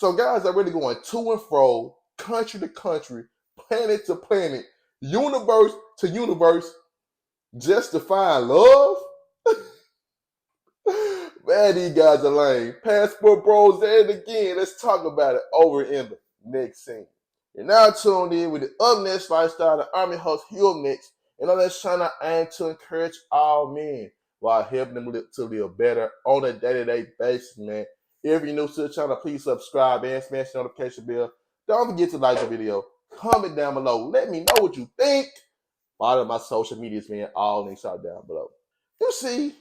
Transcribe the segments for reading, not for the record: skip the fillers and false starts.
So guys are really going to and fro, country to country, planet to planet, universe to universe, just to find love? Man, these guys are lame. Passport bros, and again, let's talk about it over in the next scene. You're now tuned in with the Up Next Lifestyle, the Army host UpnexT, and on this channel, I aim to encourage all men while helping them to live better on a day-to-day basis, man. If you're new to the channel, please subscribe and smash the notification bell. Don't forget to like the video. Comment down below. Let me know what you think. Follow my social medias, man. All links are down below. You see,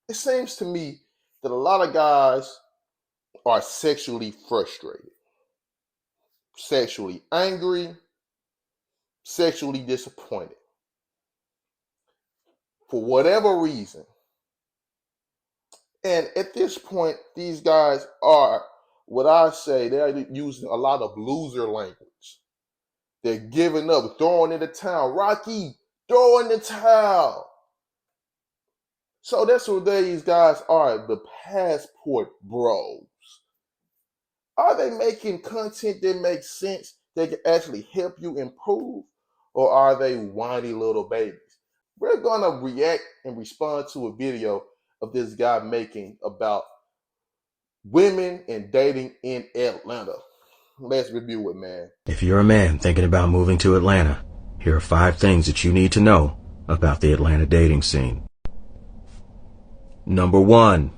it seems to me that a lot of guys are sexually frustrated, sexually angry, sexually disappointed. For whatever reason. And at this point, these guys are, what I say, they're using a lot of loser language. They're giving up, throwing in the towel. Rocky, throw in the towel. So that's what these guys are, the passport bros. Are they making content that makes sense, that can actually help you improve? Or are they whiny little babies? We're going to react and respond to a video of this guy making about women and dating in Atlanta. Let's review it, man. If you're a man thinking about moving to Atlanta, here are 5 things that you need to know about the Atlanta dating scene. Number 1.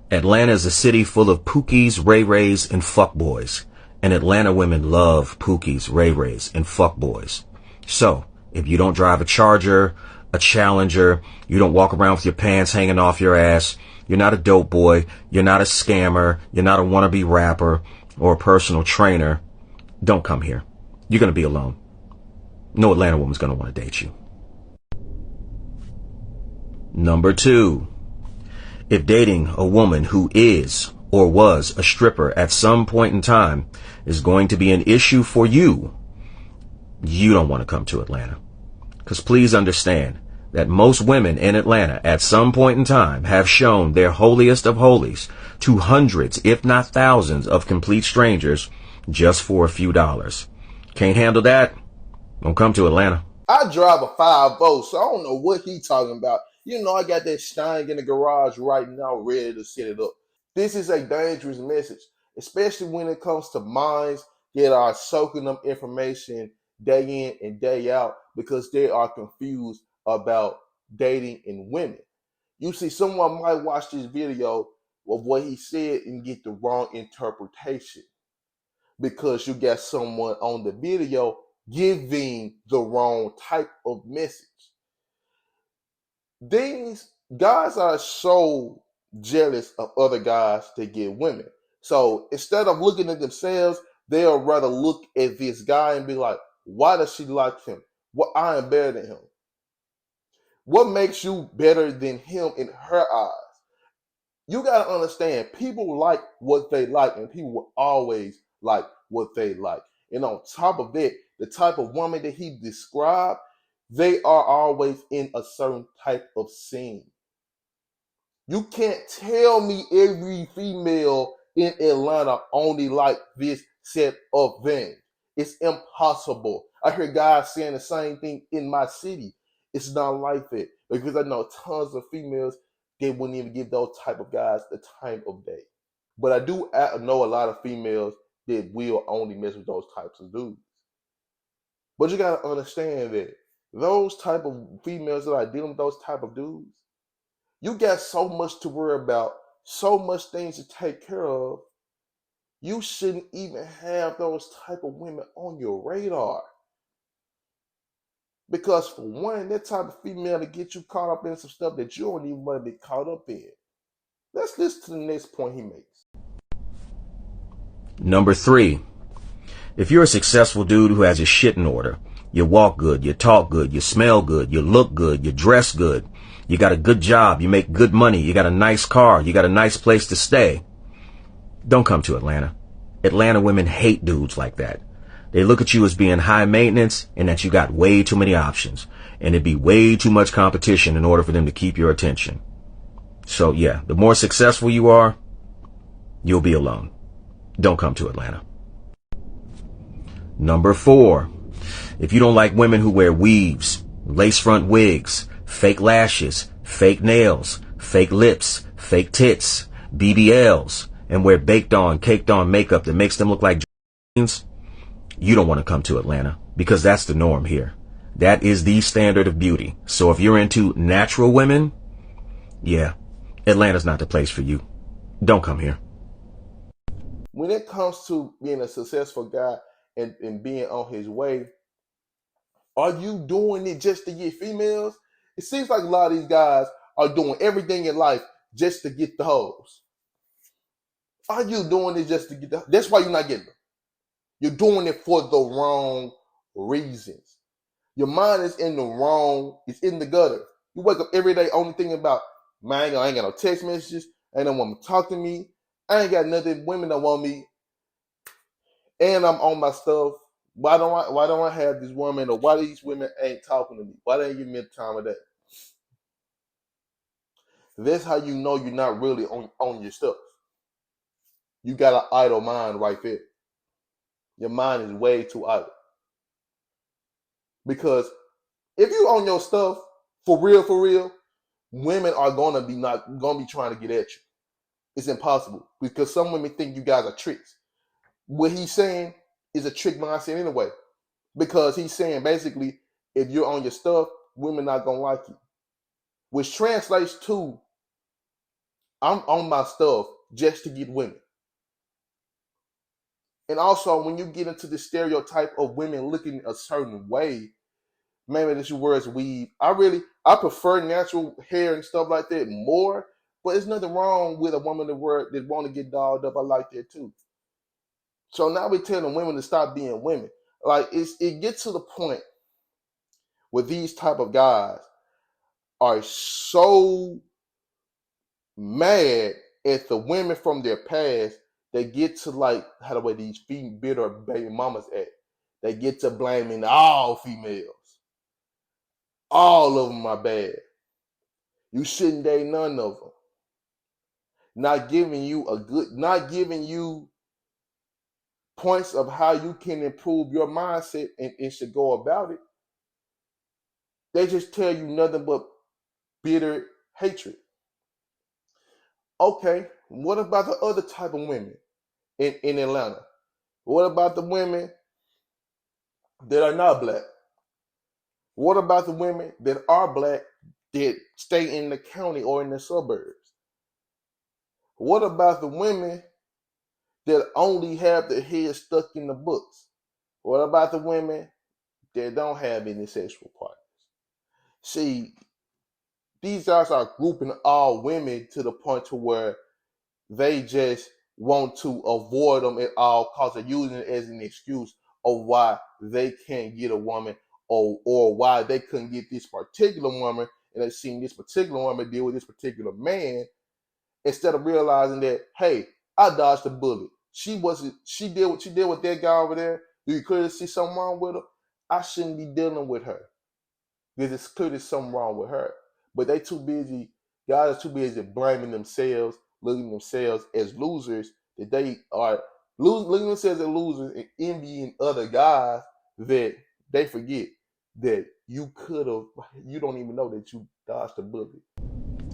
Atlanta is a city full of pookies, ray-rays, and fuckboys. And Atlanta women love pookies, ray-rays, and fuckboys. So, if you don't drive a Charger, a Challenger, you don't walk around with your pants hanging off your ass, you're not a dope boy, you're not a scammer, you're not a wannabe rapper or a personal trainer, don't come here. You're going to be alone. No Atlanta woman's going to want to date you. Number 2. If dating a woman who is or was a stripper at some point in time is going to be an issue for you, you don't want to come to Atlanta. Because please understand that most women in Atlanta at some point in time have shown their holiest of holies to hundreds, if not thousands, of complete strangers just for a few dollars. Can't handle that? Don't come to Atlanta. I drive a 5.0, so I don't know what he's talking about. You know, I got that Stein in the garage right now ready to set it up. This is a dangerous message, especially when it comes to minds that are soaking up information day in and day out because they are confused about dating and women. You see, someone might watch this video of what he said and get the wrong interpretation because you got someone on the video giving the wrong type of message. These guys are so jealous of other guys that get women. So instead of looking at themselves, they'll rather look at this guy and be like, why does she like him? Well, I am better than him. What makes you better than him in her eyes? You got to understand, people like what they like, and people will always like what they like. And on top of that, the type of woman that he described, they are always in a certain type of scene. You can't tell me every female in Atlanta only like this set of things. It's impossible. I hear guys saying the same thing in my city. It's not like that because I know tons of females, they wouldn't even give those type of guys the time of day. But I do know a lot of females that will only mess with those types of dudes. But you got to understand that those type of females that are dealing with those type of dudes, you got so much to worry about, so much things to take care of. You shouldn't even have those type of women on your radar. Because for one, that type of female to get you caught up in some stuff that you don't even want to be caught up in. Let's listen to the next point he makes. Number 3. If you're a successful dude who has his shit in order, you walk good, you talk good, you smell good, you look good, you dress good, you got a good job, you make good money, you got a nice car, you got a nice place to stay, don't come to Atlanta. Atlanta women hate dudes like that. They look at you as being high maintenance and that you got way too many options. And it'd be way too much competition in order for them to keep your attention. So yeah, the more successful you are, you'll be alone. Don't come to Atlanta. Number 4. If you don't like women who wear weaves, lace front wigs, fake lashes, fake nails, fake lips, fake tits, BBLs, and wear baked on, caked on makeup that makes them look like jeans, you don't want to come to Atlanta, because that's the norm here. That is the standard of beauty. So if you're into natural women, yeah, Atlanta's not the place for you. Don't come here. When it comes to being a successful guy and being on his way, are you doing it just to get females? It seems like a lot of these guys are doing everything in life just to get the hoes. Are you doing it just to get the? That's why you're not getting them. You're doing it for the wrong reasons. Your mind is in the wrong, it's in the gutter. You wake up every day only thinking about, man, I ain't got no text messages, ain't no woman talk to me, I ain't got nothing, women don't want me, and I'm on my stuff. Why don't I have this woman, or why these women ain't talking to me? Why they ain't giving me the time of day? That's how you know you're not really on your stuff. You got an idle mind right there. Your mind is way too idle. Because if you on your stuff for real, women are not gonna be trying to get at you. It's impossible because some women think you guys are tricks. What he's saying is a trick mindset anyway, because he's saying basically if you're on your stuff, women not gonna like you, which translates to I'm on my stuff just to get women. And also, when you get into the stereotype of women looking a certain way, maybe this word's weave. I prefer natural hair and stuff like that more. But there's nothing wrong with a woman that want to get dolled up. I like that too. So now we're telling women to stop being women. Like it gets to the point where these type of guys are so mad at the women from their past. They get to like how the way these bitter baby mamas act. They get to blaming all females. All of them are bad. You shouldn't date none of them. Not giving you points of how you can improve your mindset and should go about it. They just tell you nothing but bitter hatred. Okay, what about the other type of women in Atlanta? What about the women that are not black? What about the women that are black that stay in the county or in the suburbs? What about the women that only have their head stuck in the books? What about the women that don't have any sexual partners? See, these guys are grouping all women to the point to where they just want to avoid them at all costs. They're using it as an excuse of why they can't get a woman, or why they couldn't get this particular woman, and they've seen this particular woman deal with this particular man, instead of realizing that, hey, I dodged a bullet. She did what she did with that guy over there. You clearly see something wrong with her. I shouldn't be dealing with her because it's clearly something wrong with her. But guys are too busy blaming themselves, looking at themselves as losers, that they are looking at themselves as losers and envying other guys, that they forget that you don't even know that you dodged a bullet.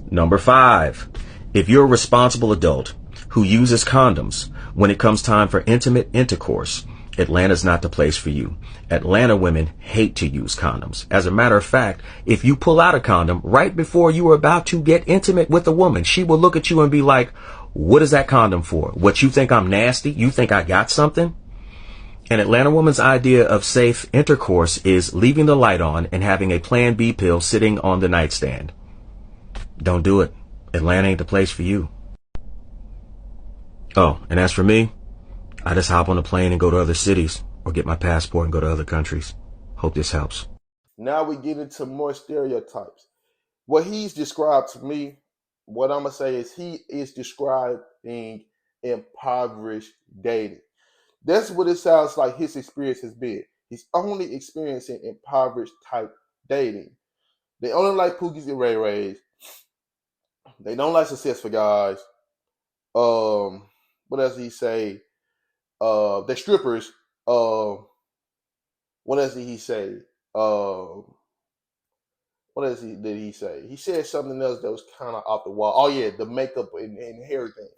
Number 5. If you're a responsible adult who uses condoms when it comes time for intimate intercourse, Atlanta's not the place for you. Atlanta women hate to use condoms. As a matter of fact, if you pull out a condom right before you are about to get intimate with a woman, she will look at you and be like, what is that condom for? What, you think I'm nasty? You think I got something? An Atlanta woman's idea of safe intercourse is leaving the light on and having a Plan B pill sitting on the nightstand. Don't do it. Atlanta ain't the place for you. Oh, and as for me, I just hop on a plane and go to other cities, or get my passport and go to other countries. Hope this helps. Now we get into more stereotypes. What he's described to me, what I'm going to say is he is describing impoverished dating. That's what it sounds like his experience has been. He's only experiencing impoverished type dating. They only like Pookies and Ray Rays. They don't like successful guys. What else did he say? the strippers. What else did he say? What else did he say? He said something else that was kind of off the wall. Oh yeah, the makeup and hair thing.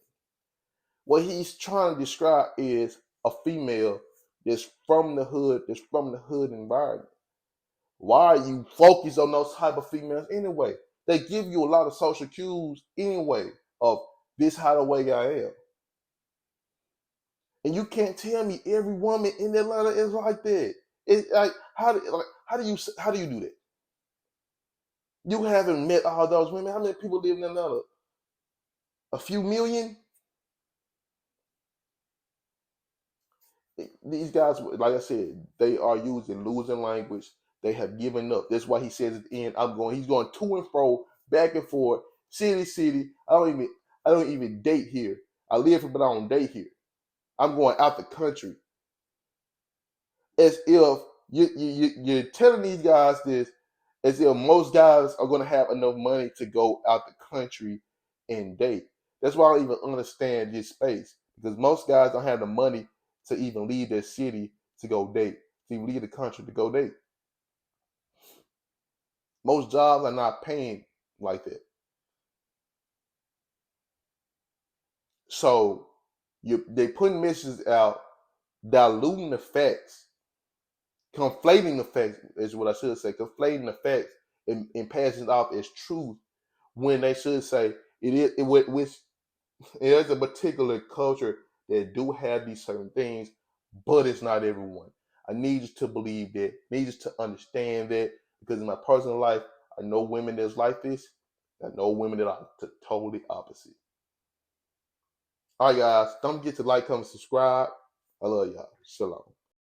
What he's trying to describe is a female that's from the hood, environment. Why are you focused on those type of females anyway? They give you a lot of social cues anyway of this how the way I am. And you can't tell me every woman in Atlanta is like that. It's like how do you do that? You haven't met all those women. How many people live in Atlanta? A few million? These guys, like I said, they are using losing language. They have given up. That's why he says at the end, he's going to and fro, back and forth, city. I don't even date here. I live here, but I don't date here. I'm going out the country. As if you're telling these guys this, as if most guys are going to have enough money to go out the country and date. That's why I don't even understand this space, because most guys don't have the money to even leave their city to go date, to even leave the country to go date. Most jobs are not paying like that. So they putting messages out, diluting the facts, conflating the facts is what I should say, conflating the facts and passing it off as truth when they should say which there's a particular culture that do have these certain things, but it's not everyone. I need you to believe that. I need you to understand that, because in my personal life, I know women that's like this. I know women that are totally opposite. All right, guys. Don't forget to like, comment, subscribe. I love y'all. Shalom.